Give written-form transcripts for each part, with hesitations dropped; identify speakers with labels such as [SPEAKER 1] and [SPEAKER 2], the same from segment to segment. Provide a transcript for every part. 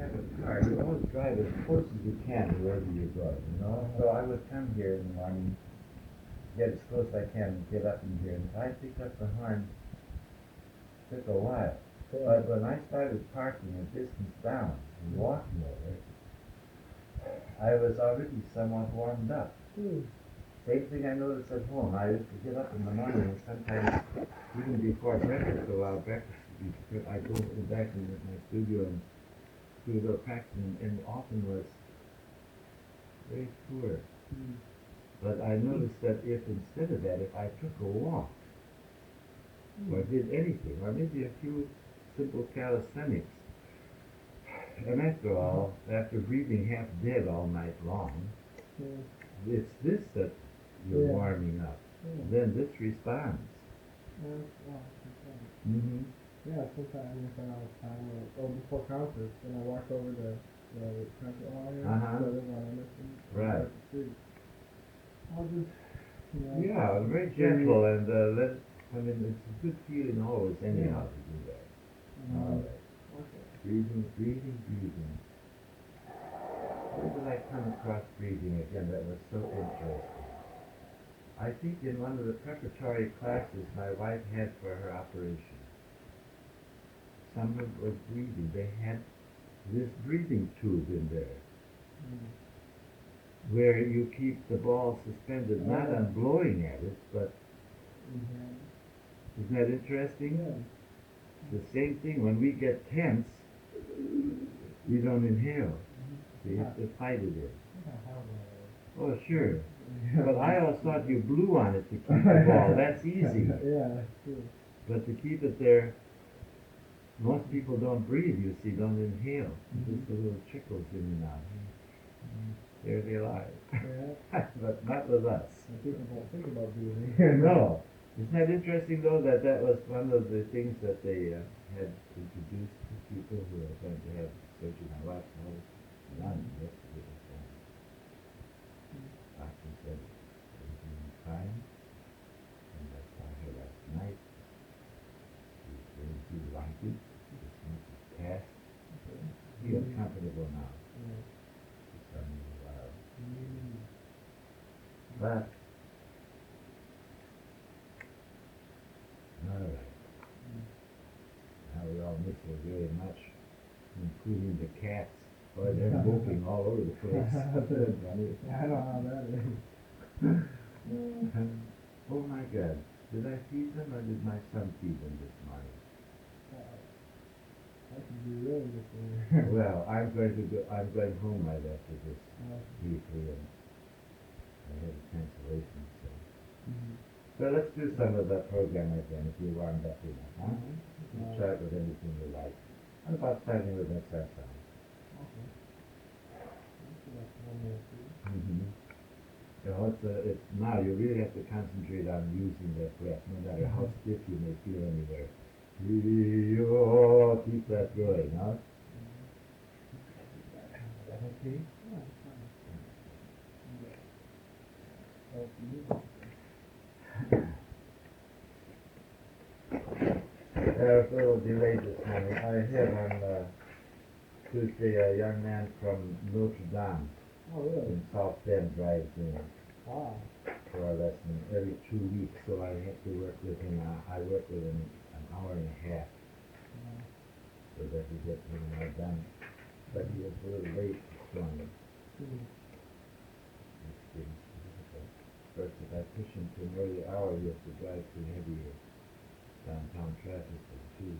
[SPEAKER 1] have a car, you always drive as close as you can to wherever you go, you know? So I would come here in the morning, get as close as I can, get up in here, and I picked up the horn. It took a while. But when I started parking a distance down and walking over, I was already somewhat warmed up. Same thing I noticed at home. I used to get up in the morning and sometimes even before breakfast, allow breakfast to be, I go back in my studio and do a little practicing, and often was very poor. But I noticed that if instead of that, if I took a walk, or did anything, or maybe a few simple calisthenics, and after all, after breathing half dead all night long, it's this that you're warming up. Then this responds.
[SPEAKER 2] Yeah, sometimes I spend all the time, or before concerts, when I walk over the concert hall here, so there's one Emerson,
[SPEAKER 1] right.
[SPEAKER 2] I'll just,
[SPEAKER 1] yeah, very gentle, and I mean, it's a good feeling always anyhow to do that. All right.
[SPEAKER 2] Okay.
[SPEAKER 1] Breathing, breathing, breathing. Where did I come across breathing again? That was so interesting. I think in one of the preparatory classes my wife had for her operation, someone was breathing. They had this breathing tube in there, where you keep the ball suspended, not on blowing at it, but isn't that interesting? The same thing, when we get tense, we don't inhale. We have to fight it in. Oh, sure. But I always thought you blew on it to keep the ball. That's easy.
[SPEAKER 2] That's true.
[SPEAKER 1] But to keep it there, most people don't breathe, you see, don't inhale. Just a little trickles in and out. There they lie. But not with us.
[SPEAKER 2] People don't think about breathing.
[SPEAKER 1] No. Isn't that interesting, though, that was one of the things that they had introduced to people who are going to have surgery? My wife knows none yesterday was done. Doctor said everything is fine, and I saw her last night. She was very delighted. The smoke is past. Feels comfortable now. She's done in a while. But all right. Now we all miss her very much, including the cats. Boy, they're moping all over the place.
[SPEAKER 2] I don't know how that is.
[SPEAKER 1] Oh my God. Did I feed them or did my son feed them this morning?
[SPEAKER 2] I can be really good.
[SPEAKER 1] Well, I'm going home right after this briefly, and I had a cancellation, so. So let's do some of that program again if you warmed up enough, huh? We'll start with anything you like. How about starting with that sound? You know, it's now you really have to concentrate on using that breath, no matter how stiff you may feel anywhere. Keep that going, huh? Is that okay? There was a little delay this morning. I had on Tuesday a young man from Notre Dame in South Bend drives in for a lesson every 2 weeks, so I have to work with him. I work with him an hour and a half so that he gets him all done. But he was a little late this morning. Of course, if I push him to an early hour, he has to drive through heavier downtown traffic too.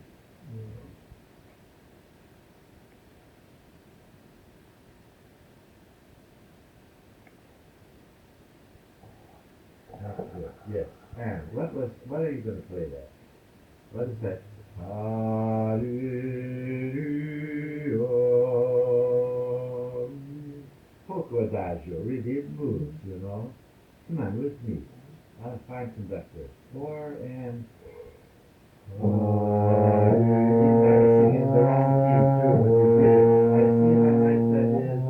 [SPEAKER 1] Yes. And what are you going to play that? What is that? Poco adagio. Really, it moves, you know. Come on, with me. I'm a fine conductor. 4 and... He's singing in the wrong key, too, but you get it. I see how nice that is.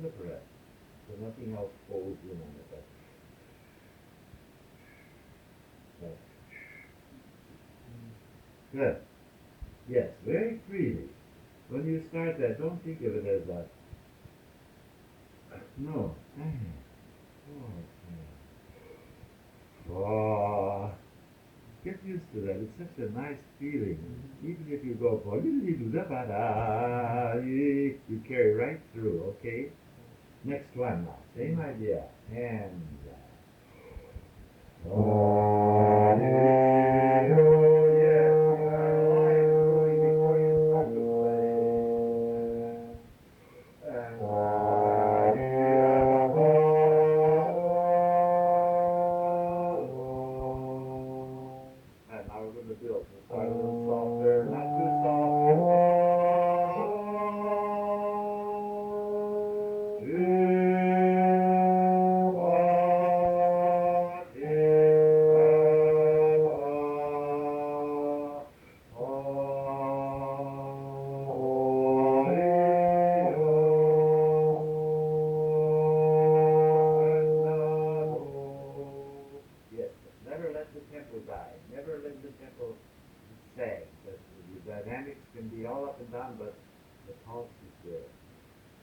[SPEAKER 1] the breath. So nothing else folds in on it. Good. Yes, very freely. When you start that, don't think of it as a no. Oh, get used to that. It's such a nice feeling. Even if you go for you carry right through, okay? Next one now. Same idea. And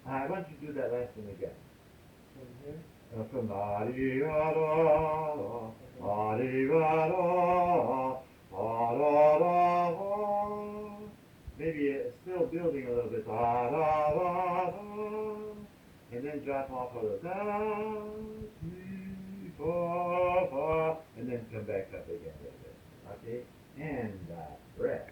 [SPEAKER 1] I want you to do that last one again. From maybe still building a little bit, and then drop off a little, and then come back up again a little bit. Okay, and breath.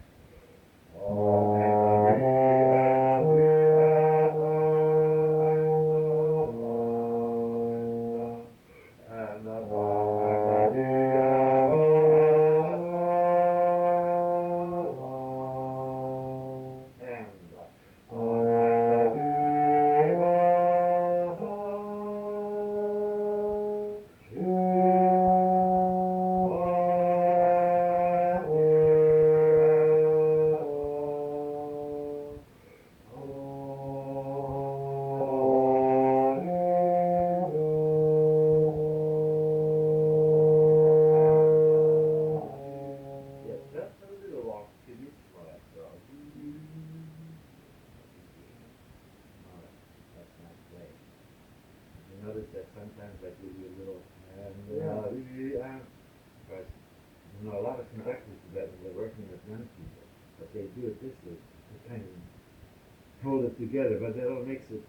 [SPEAKER 1] Together, but that all makes it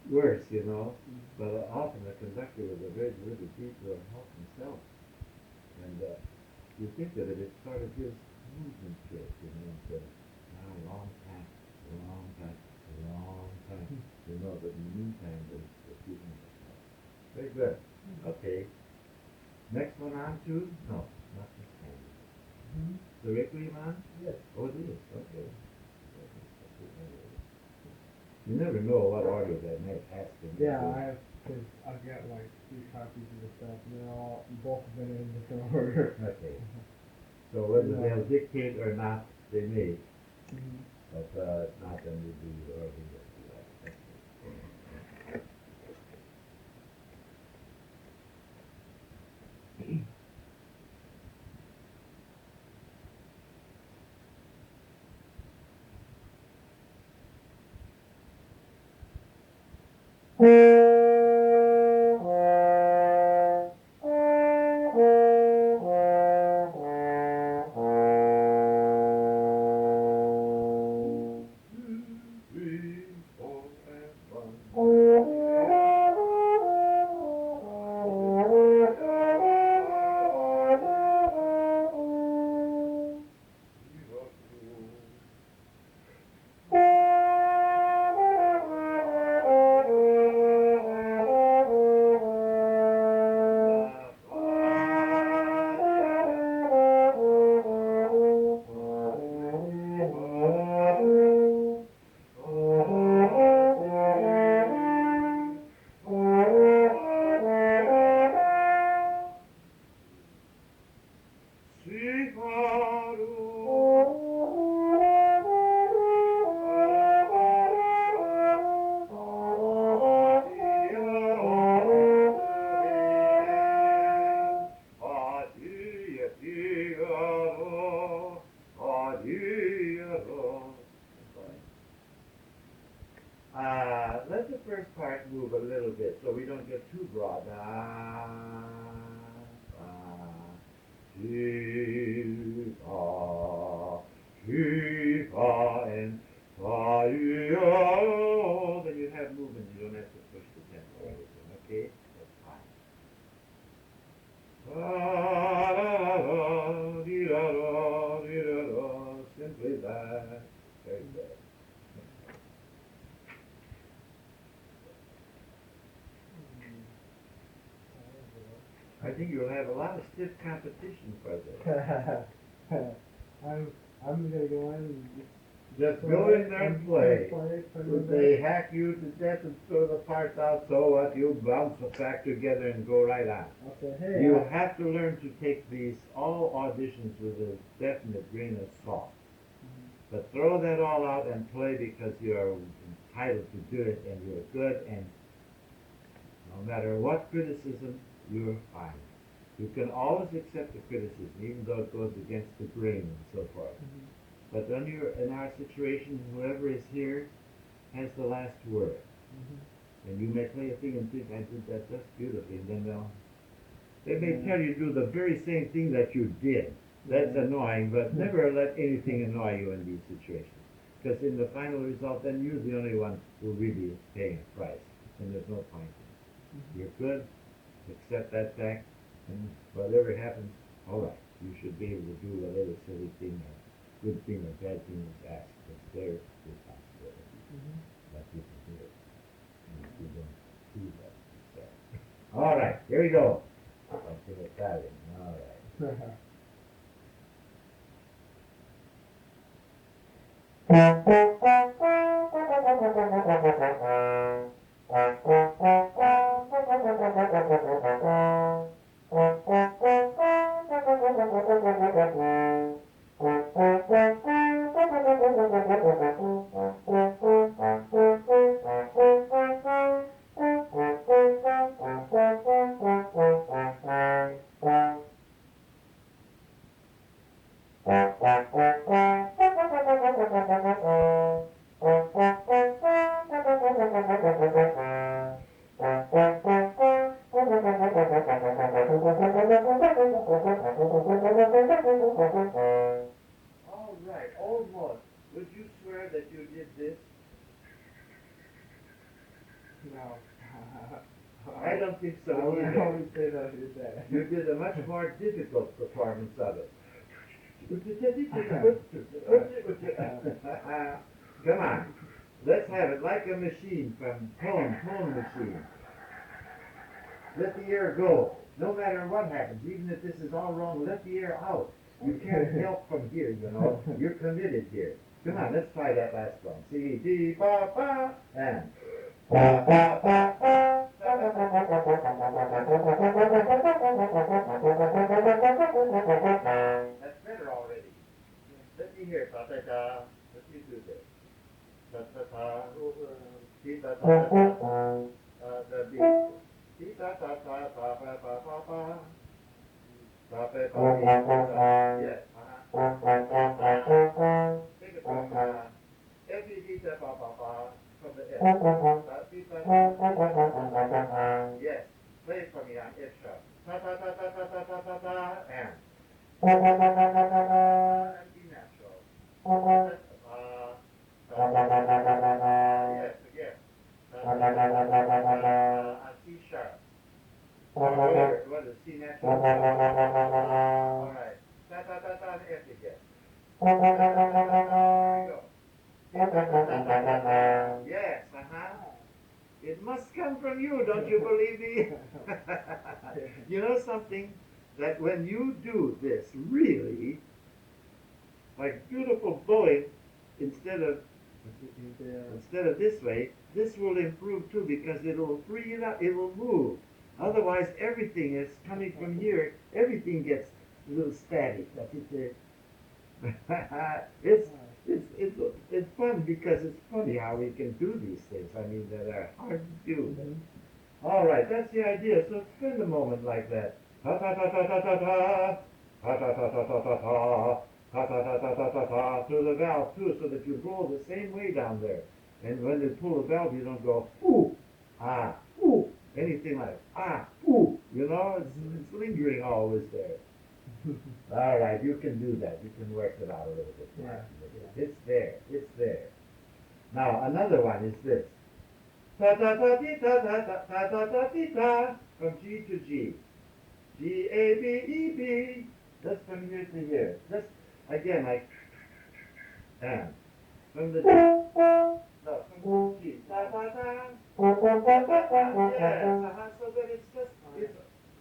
[SPEAKER 1] worse, you know. But often the conductor was a very good teacher of health himself, and you think that it's part of his movement trick, you know. So long time, long time, long time, you know. But in the meantime, there's keeping it. Very good. Okay. Next one on too? No, not this time. The requiem on?
[SPEAKER 2] Yes.
[SPEAKER 1] Oh, it is. Okay. You never know what order that may ask in.
[SPEAKER 2] Yeah, I've got like 3 copies of the stuff, and they're all, both of them in different order.
[SPEAKER 1] Okay. So whether they'll dictate or not, they may. But not then we do the order that you like. Let the first part move a little bit so we don't get too broad. And then you have movement. You don't have to push the tempo or anything. Okay, that's fine. Simply that. Very good. I think you'll have a lot of stiff competition for this.
[SPEAKER 2] I'm gonna go in and
[SPEAKER 1] just go in there and play. If they hack you to death and throw the parts out, so what? You bounce it back together and go right on.
[SPEAKER 2] Okay, hey,
[SPEAKER 1] you have to learn to take these all auditions with a definite grain of salt. But throw that all out and play because you're entitled to do it and you're good, and no matter what criticism, you're fine. You can always accept the criticism, even though it goes against the grain and so forth. But when you're in our situation, whoever is here has the last word. And you may play a thing and think, I did that just beautifully, and then they may tell you to do the very same thing that you did. That's annoying, but never let anything annoy you in these situations. Because in the final result, then you're the only one who really is paying a price, and there's no point. You're good, accept that fact, and whatever happens, all right. You should be able to do whatever silly thing or good thing or bad thing is asked. It's their responsibility. But you can do it. And if you don't do that, so. All right, here we go. Something Italian. All right. All right, almost. Would you swear that you did this?
[SPEAKER 2] No.
[SPEAKER 1] I don't think so.
[SPEAKER 2] I would always say that I did that.
[SPEAKER 1] You did a much more difficult performance of it. Come on. Let's have it like a machine from tone machine. Let the air go. No matter what happens, even if this is all wrong, let the air out. You can't help from here, you know. You're committed here. Come on, let's try that last one. C, D, ba, ba, and ba, ba, ba, ba. That's better already. Let me hear ta ta ta. Let me do this. Ta ta ta. Ti ta ta ta. The beat. Ti ta ta ta ta ba ba ba ba. Ta ba ba. Yes. Take it from F E D ta ba ba ba from the F. Yes. Play it for me on F sharp. Ta ta ta ta ta ta ta ta ta and. And be natural. Yes, again. On C sharp. What is C natural? All right. Ta ta ta ta and F again. Here we go. Yes, It must come from you, don't you believe me? You know something? That when you do this, really, like beautiful bowing, instead of this way, this will improve too because it will free it up, it will move. Otherwise, everything is coming from here, everything gets a little static. It's fun because it's funny how we can do these things. I mean, that are hard to do. All right, that's the idea. So spend a moment like that. Ta ta ta ta ta ta ta, ta ta ta ta ta ta ta, ta ta ta ta ta ta ta, through the valve too, so that you roll the same way down there. And when they pull the valve, you don't go, ooh, ah, ooh, anything like, ah, ooh, you know, it's lingering always there. All right, you can do that. You can work it out a little bit more.
[SPEAKER 2] Yeah.
[SPEAKER 1] It's there. It's there. Now, another one is this. Ta ta ta ti ta ta ta ta ta ta ti ta, from G to G. G, A, B, E, B. Just from here to here. Just, again, like, and from the G. No, from the G. Ta ta ta. Ta ta ta. Yes, so that it's just,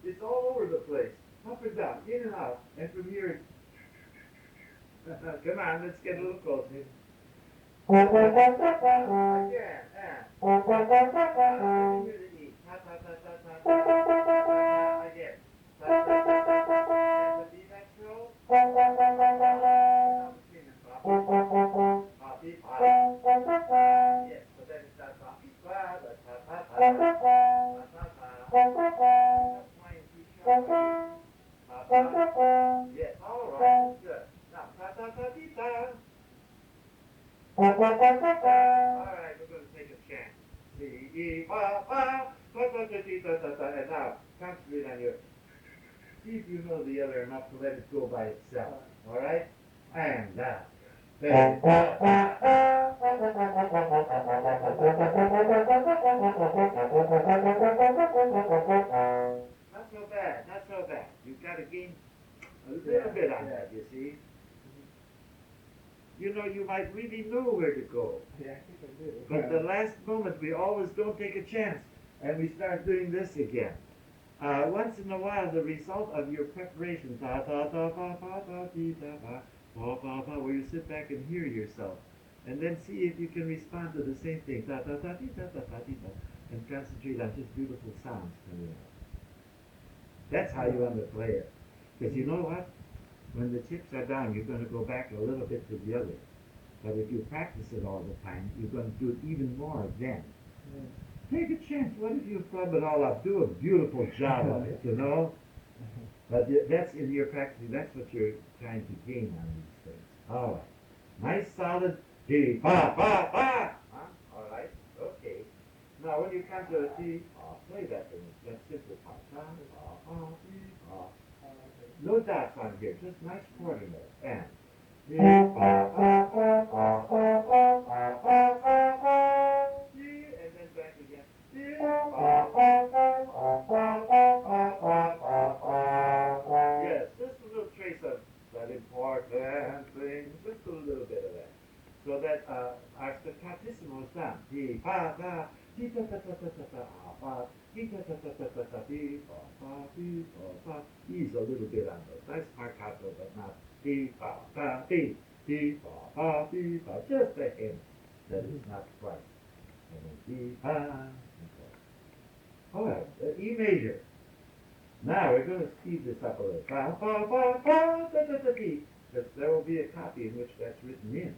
[SPEAKER 1] it's all over the place. Up and down, in and out. And from here, come on, let's get a little closer. Again, and. From here to E. Ta ta ta ta ta ta. Again. Ta ta ta ta ta ta. And the B natural. Now between them. Ba, beep, ba. Yes, so then it's ta ta, beep, ba, ta ta ta ta ta ta ta. That's my C sharp. Yes, all right, that's good. Now, ta ta ta ti ta. All right, we're going to take a chant. C, E, ba, ba, ta ta ta ti ta ta ta. And now, concentrate on your. See if you know the other enough to let it go by itself. All right? And now. There. Not so bad, not so bad. You've got to gain a little bit on that, you see. You know, you might really know where to go.
[SPEAKER 2] Yeah, I think I do.
[SPEAKER 1] But the last moment, we always don't take a chance. And we start doing this again. Once in a while, the result of your preparation, ta ta ta pa pa ta ti ta pa pa pa pa, where you sit back and hear yourself, and then see if you can respond to the same thing, ta ta ta ti ta ta ta ti ta, and concentrate on just beautiful sounds coming out. That's how you want to play it. Because you know what? When the chips are down, you're going to go back a little bit to the other. But if you practice it all the time, you're going to do it even more then. Take a chance. What if you flub it all up? Do a beautiful job of it, you know? But that's in your practice. That's what you're trying to gain on these things. All right. Nice, solid D. Ba, ba, ba. Huh? All right. Okay. Now, when you come to a D, play that thing. That simple part. Ba, ba, ba, D, ba. No dots on here. Just nice quarter notes. And. D, ba, ba, ba, ba, ba, ba, ba, ba, ba. And then back again. Yes, just a little trace of that important thing, just a little bit of that. So that our staccatissimo is done. Di fa da, di ta ta ta ta ta ta fa, di ta ta ta ta ta ta di fa fa di fa fa. Ease a little bit on those. Nice marcato, but not di fa da di fa fa di fa. Just a hint that it's not quite. And then D, fa. All right, E major. Now we're going to speed this up a little. Fa, fa, fa, fa, da, da, da, D. Because there will be a copy in which that's written in.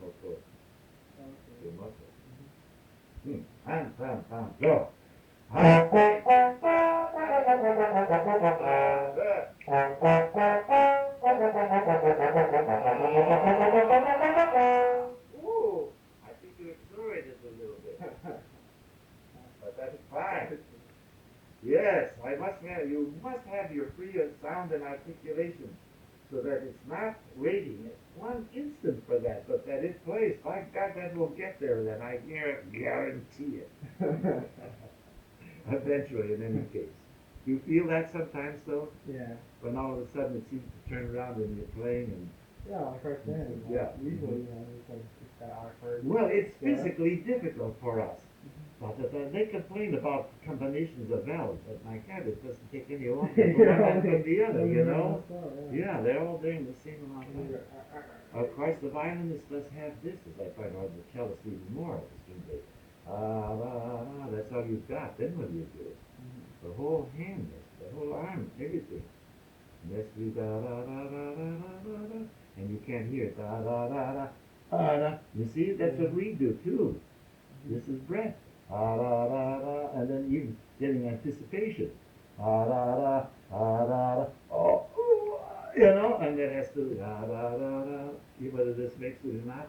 [SPEAKER 1] Of course. Your muscle. Pam, pam, pam, go. Ooh, I think you accelerated a little bit. But that's fine. Yes, you must have your free of sound and articulation so that it's not waiting 1 instant for that, but that it plays. By God, that will get there, then I guarantee it. Eventually, in any case. You feel that sometimes, though?
[SPEAKER 2] Yeah.
[SPEAKER 1] When all of a sudden it seems to turn around and you're playing and...
[SPEAKER 2] Yeah, like right then.
[SPEAKER 1] Yeah.
[SPEAKER 2] Usually, it's kind of awkward.
[SPEAKER 1] Well, it's physically difficult for us. They complain about combinations of valves, but my God, it doesn't take any longer from one from the other, you know? Yeah, they're all doing the same amount of time. Of course, the violinist does have this, as I find out, the cellist even more at the string base. That's all you've got. Then what do you do? The whole hand, the whole arm, everything. And that's da da da da da da da, and you can't hear it. Da da da da da da. You see, that's what we do too. This is breath. Da da da da, and then even getting anticipation. Da da da da da. Oh, you know, and then has to da da da da. See whether this makes it or not.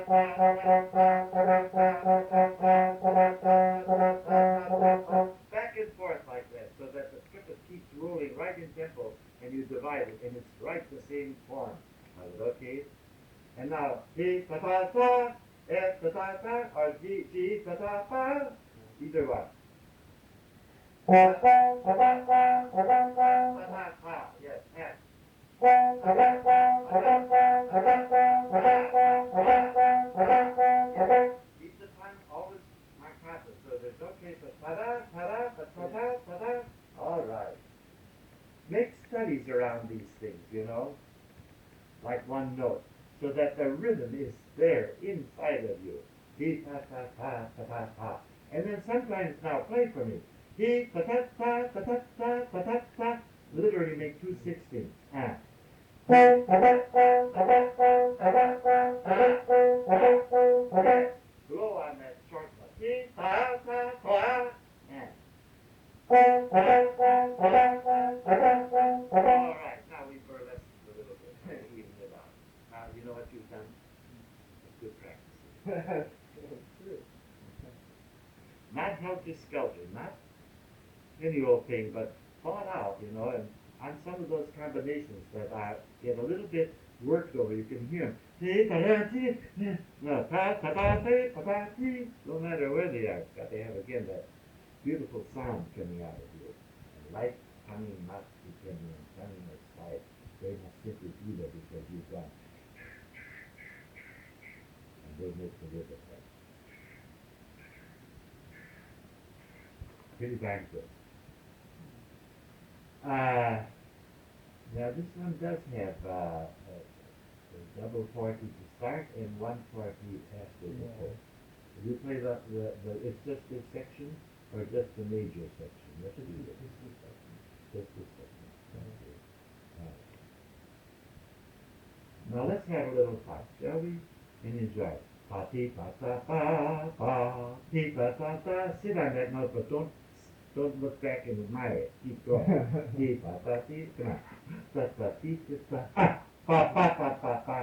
[SPEAKER 1] Back and forth like that, so that the script keeps rolling right in tempo, and you divide it, and it's right the same form. Okay? And now, G ta ta ta, F ta ta ta, or G ta ta ta, either one. Ta ta ta, yes, F. Keep the time always marcato, so there's no case of ta-da, ta-da, ta-da, ta-da. All right. Make studies around these things, like one note, so that the rhythm is there inside of you. He ta ta ta ta ta ta. And then sometimes now play for me. He ta ta ta ta ta ta ta ta ta. Literally make 2 16ths. Slow on that short one. He ta ta ta. All right, now we burlesque a little bit, even it out. Now you know what you've done? It's good practice. Not helter-skelter, not any old thing, but thought out, and on some of those combinations that get a little bit worked over, you can hear them. No, no matter where they are, it's got to have, again, that beautiful sound coming out of you. And light coming not depending on coming aside. They must simply do that because you've done. And they make the rhythm right. Pretty darn good. Now this one does have a double 40 to start and 140 after the chord. If you play it's just this section or just the major section? Let's do this. Just this section. Okay. Now let's have a little fun, shall we? And enjoy. Pa ti pa ta pa pa ti pa ta ta. Sit on that note, but don't look back and admire it. Keep going. Ti pa ta ti. Come on. Ta ta ti ta pa pa pa pa pa pa.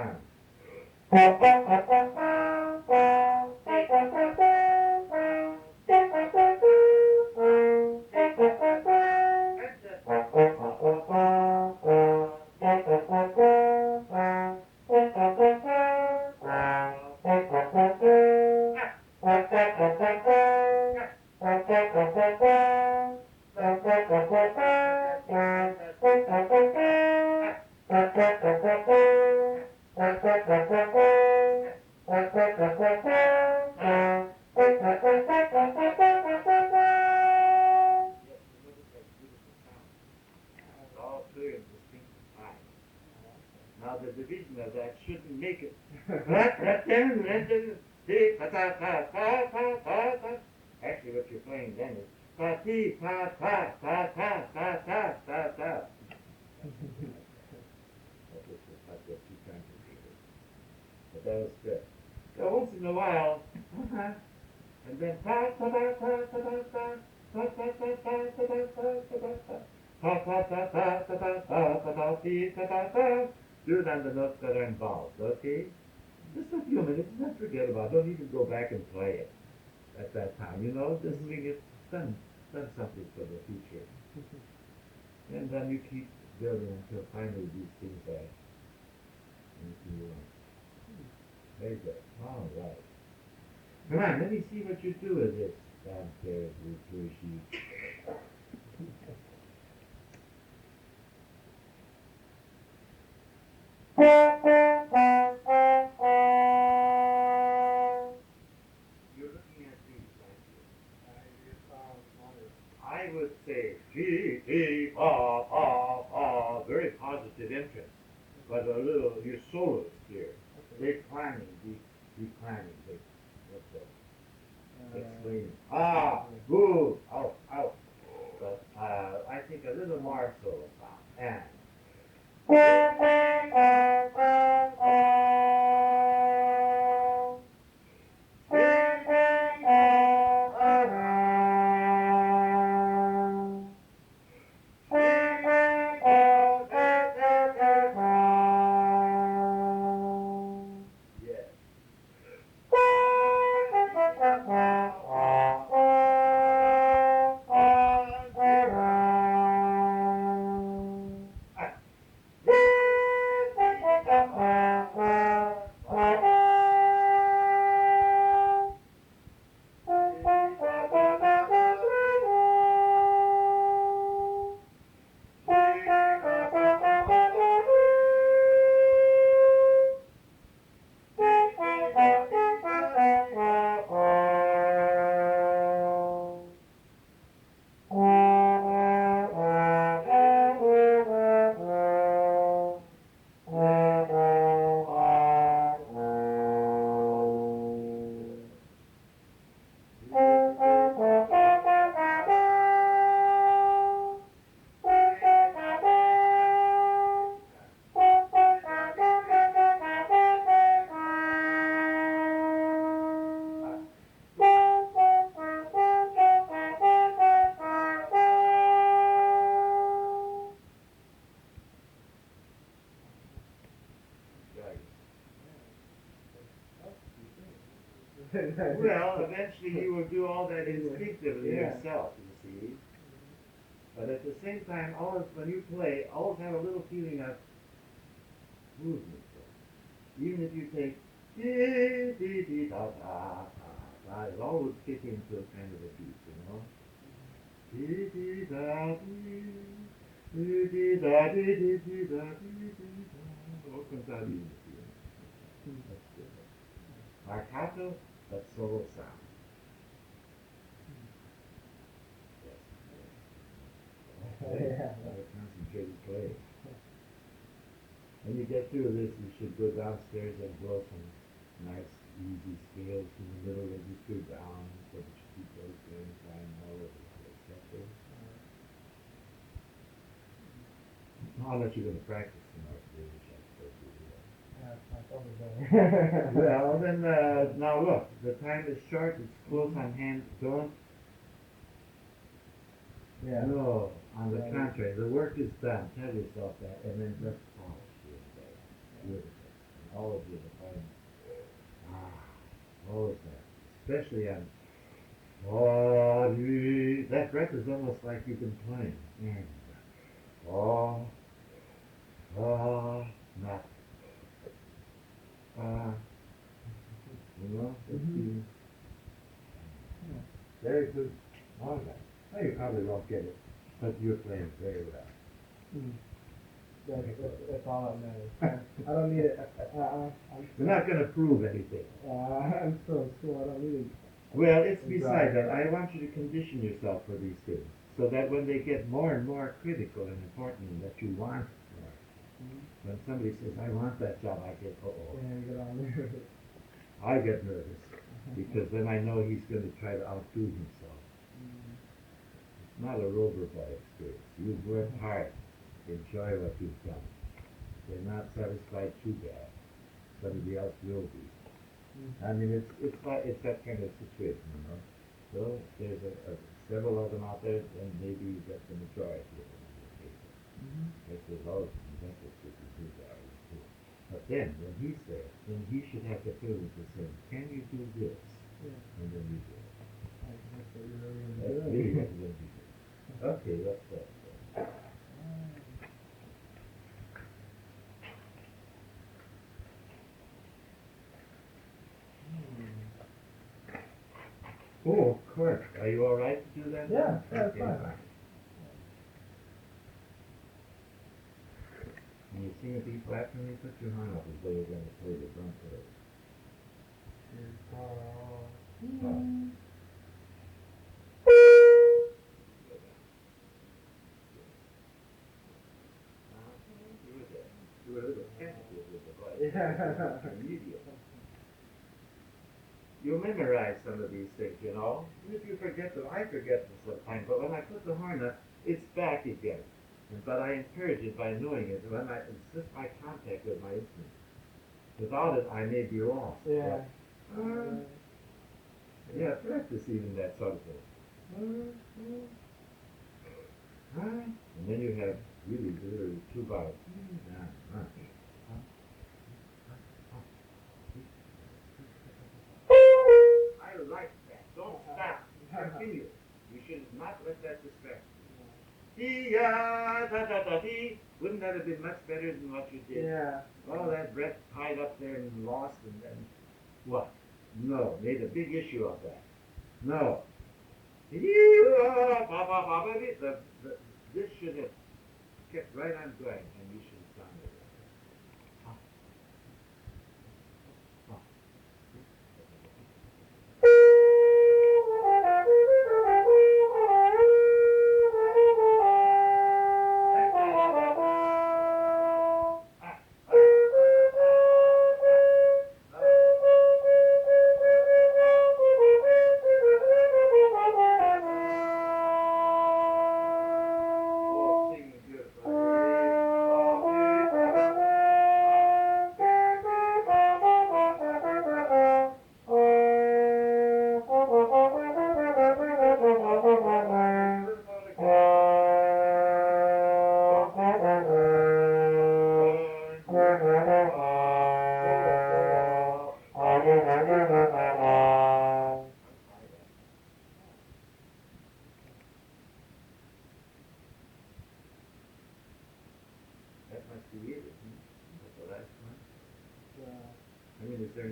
[SPEAKER 1] Now the division of that shouldn't make it. Actually, what you're playing then is ta ti ta ta ta ta ta ta ta ta. But that was good. So once in a while, and then ta ta ta ta ta ta ta ta ta ta ta ta ta ta ta ta. Do it on the notes that are involved, okay? Just a few minutes, don't forget about it. Don't even go back and play it at that time, just swing it, done something for the future. And then you keep building until finally these things are into very good. All right. Come on, let me see what you do with this Fanfares Liturgigues. You're looking at these, aren't you? I would say G, G, pa, pa, pa. Very positive entrance, but a little, your solo is here. Declining, declining. What's that? Explaining. Boo, out, out. But I think a little more solo sound. And. Well, eventually you will do all that instinctively
[SPEAKER 2] Yeah.
[SPEAKER 1] yourself, you see. But at the same time, always when you play, always have a little feeling of movement. Even if you take dee dee dee da da da, it always fit into a kind of a beat, you know. Dee dee da dee, dee dee da dee dee dee da dee dee da. All comes out easy, you know. That's good. Marcato, but solo sound. Yes. Concentrated play. When you get through this, you should go downstairs and blow some nice, easy scales in the middle as you go down, so that you keep those going flying all over the place. That's it. I'll let you go to practice tomorrow, which I suppose you do that. Well, then, now look, the time is short, it's close on hand, don't.
[SPEAKER 2] Yeah.
[SPEAKER 1] No, on the contrary, the work is done, tell yourself that, and then just polish your day. Beautiful. And all of you, the fine. Always that. Especially on, that breath is almost like you've been playing. Not. You know, very good. All right. Well, you probably won't get it, but you're playing very well.
[SPEAKER 2] That's all that matters. I don't need it.
[SPEAKER 1] We're not going to prove anything.
[SPEAKER 2] I'm still in school. I don't need it.
[SPEAKER 1] Well, it's beside that. I want you to condition yourself for these things, so that when they get more and more critical and important, that you want more. When somebody says, "I want that job," I get,
[SPEAKER 2] Yeah, you get all nervous.
[SPEAKER 1] I get nervous, because then I know he's going to try to outdo himself. It's not a rover boy experience. You've worked hard. Enjoy what you've done. They're not satisfied too bad. Somebody else will be. I mean, it's that kind of situation, you know. So there's several of them out there, and maybe you get the majority of them in your paper. If there's all of them, that's what you can do there too. But then, when he's there, then he should have the feeling to say, "Can you do this?" And then you do it.
[SPEAKER 2] That's what you're really
[SPEAKER 1] That's
[SPEAKER 2] going to
[SPEAKER 1] really
[SPEAKER 2] do.
[SPEAKER 1] what you're going to do. Okay, let's go. Oh, of course. Are you all right to do that?
[SPEAKER 2] Yeah, that's
[SPEAKER 1] Okay,
[SPEAKER 2] fine.
[SPEAKER 1] When you sing a B flat for me, put your hand up as though you're going to play the drum fill. Do a little tentative with the voice. Immediate. You'll memorize some of these things, you know. If you forget them, I forget them sometimes, but when I put the horn up, it's back again. But I encourage it by knowing it. It's just my contact with my instrument. Without it, I may be lost.
[SPEAKER 2] Yeah.
[SPEAKER 1] But, yeah, practice even that sort of thing. And then you have really literally Tuba. I like that. Don't stop. Continue. You should not let that distract you. Wouldn't that have been much better than what you did?
[SPEAKER 2] Yeah.
[SPEAKER 1] All that breath tied up there and lost, and then what? No, made a big issue of that. No. This should have kept right on going, and you should have done it.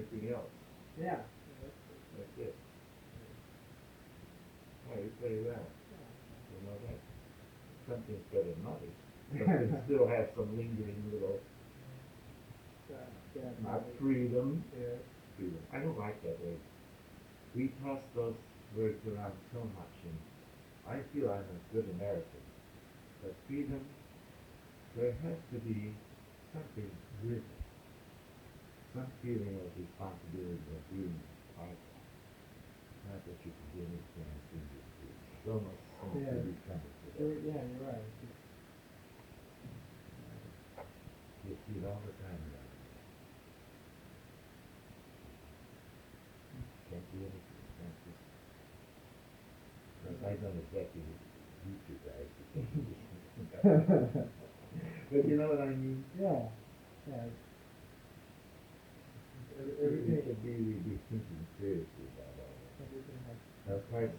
[SPEAKER 3] everything else.
[SPEAKER 2] Yeah.
[SPEAKER 3] That's it. Oh, you play well. You know that. Something's better than others. Something still has some lingering little, not freedom.
[SPEAKER 2] Yeah.
[SPEAKER 3] Freedom. I don't like that word. We toss those words around so much, and I feel I'm a good American. But freedom, there has to be something with it. Some feeling of responsibility of being part of it. Not that you can do anything and do it. It's almost something to be coming to that.
[SPEAKER 2] Yeah, you're right.
[SPEAKER 3] You see it all the time around here. Can't do anything. Can't just... Because I don't exactly need you guys. But you know what I mean?
[SPEAKER 2] Yeah. Yeah.
[SPEAKER 3] Everything should be thinking seriously about all that.
[SPEAKER 2] Everything has...
[SPEAKER 3] Now, of course,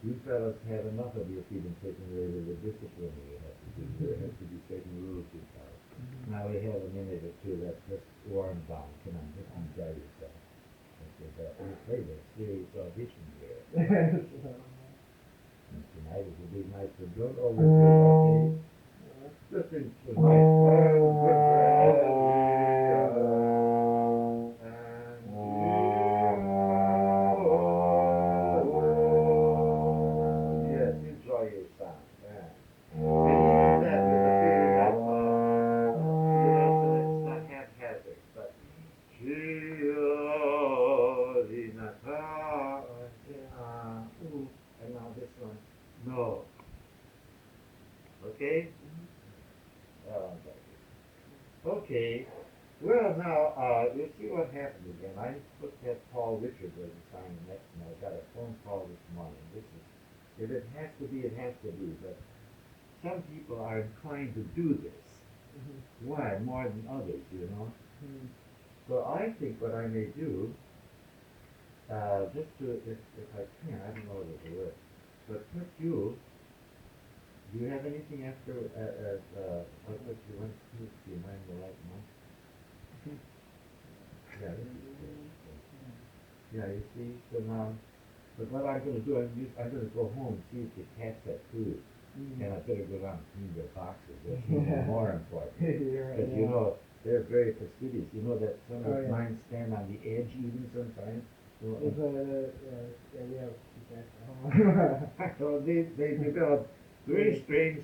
[SPEAKER 3] you fellas have enough of your freedom taken away with the discipline that you have to do. There has to be certain rules in town. Now we have a minute or two that's just worn down. Come on, just enjoy yourself. We'll play the serious audition here. And tonight is a big night, so don't overdo it, okay? Just enjoy yes, enjoy your sound. And use that with a feeling that, so it's not haphazard, but and now this one, no. Okay? Okay. Well, now, you see what happened again. I put that Paul Richard was assigned next, and I got a phone call this morning. This is, if it has to be, it has to be. But some people are inclined to do this. Why? More than others, you know? So I think what I may do, just to, if I can, I don't know whether it will work, but put you, do you have anything after, what you want to do? Do you mind the right month? Yeah, this is good. Yeah, you see, so now, but what I'm going to do, I'm going to go home and see if the cats have food. And I better go down and clean their boxes. That's even more important. Because, you know, they're very fastidious. You know that some of mine stand on the edge even sometimes. So,
[SPEAKER 2] yeah, we have cats at home.
[SPEAKER 3] so they develop very strange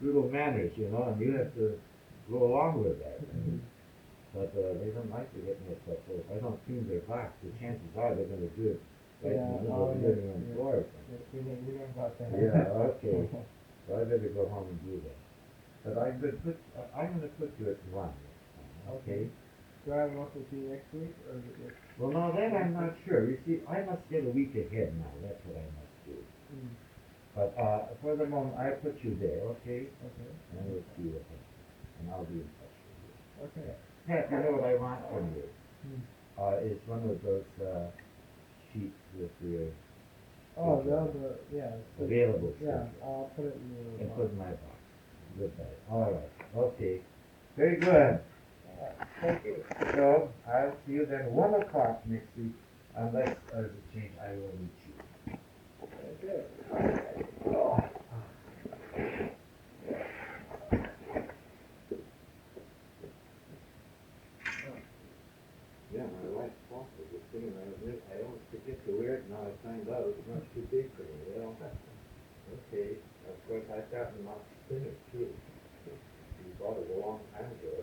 [SPEAKER 3] little manners, you know, and you have to go along with that. But they don't like to get messed up. So if I don't clean their box, the chances are they're going to do it right in the middle of the living room floor.
[SPEAKER 2] We know about that.
[SPEAKER 3] Yeah, okay. So I better go home and do that. But I'm going to put you at 1 next time, okay?
[SPEAKER 2] Do I have an also see next week, or is it
[SPEAKER 3] Well, now that I'm not sure. You see, I must get a week ahead now. That's what I must do. But for the moment, I put you there, okay?
[SPEAKER 2] Okay.
[SPEAKER 3] And we'll see what happens. And I'll be in touch with you.
[SPEAKER 2] Okay.
[SPEAKER 3] Pat, you know what I want from you? Is one of those sheets with your available
[SPEAKER 2] Yeah,
[SPEAKER 3] schedule.
[SPEAKER 2] I'll put it in the
[SPEAKER 3] And put in my box. Goodbye. All right. Okay. Very good. Thank you. So I'll see you then 1 o'clock next week. Unless there's a change, I will meet you.
[SPEAKER 2] Okay.
[SPEAKER 3] Oh. Yeah, my wife's fault was just sitting there. I always forget to wear it. Now I find out it's much too big for me. Well, okay. Of course, I've gotten much thinner too. We bought it a long time ago.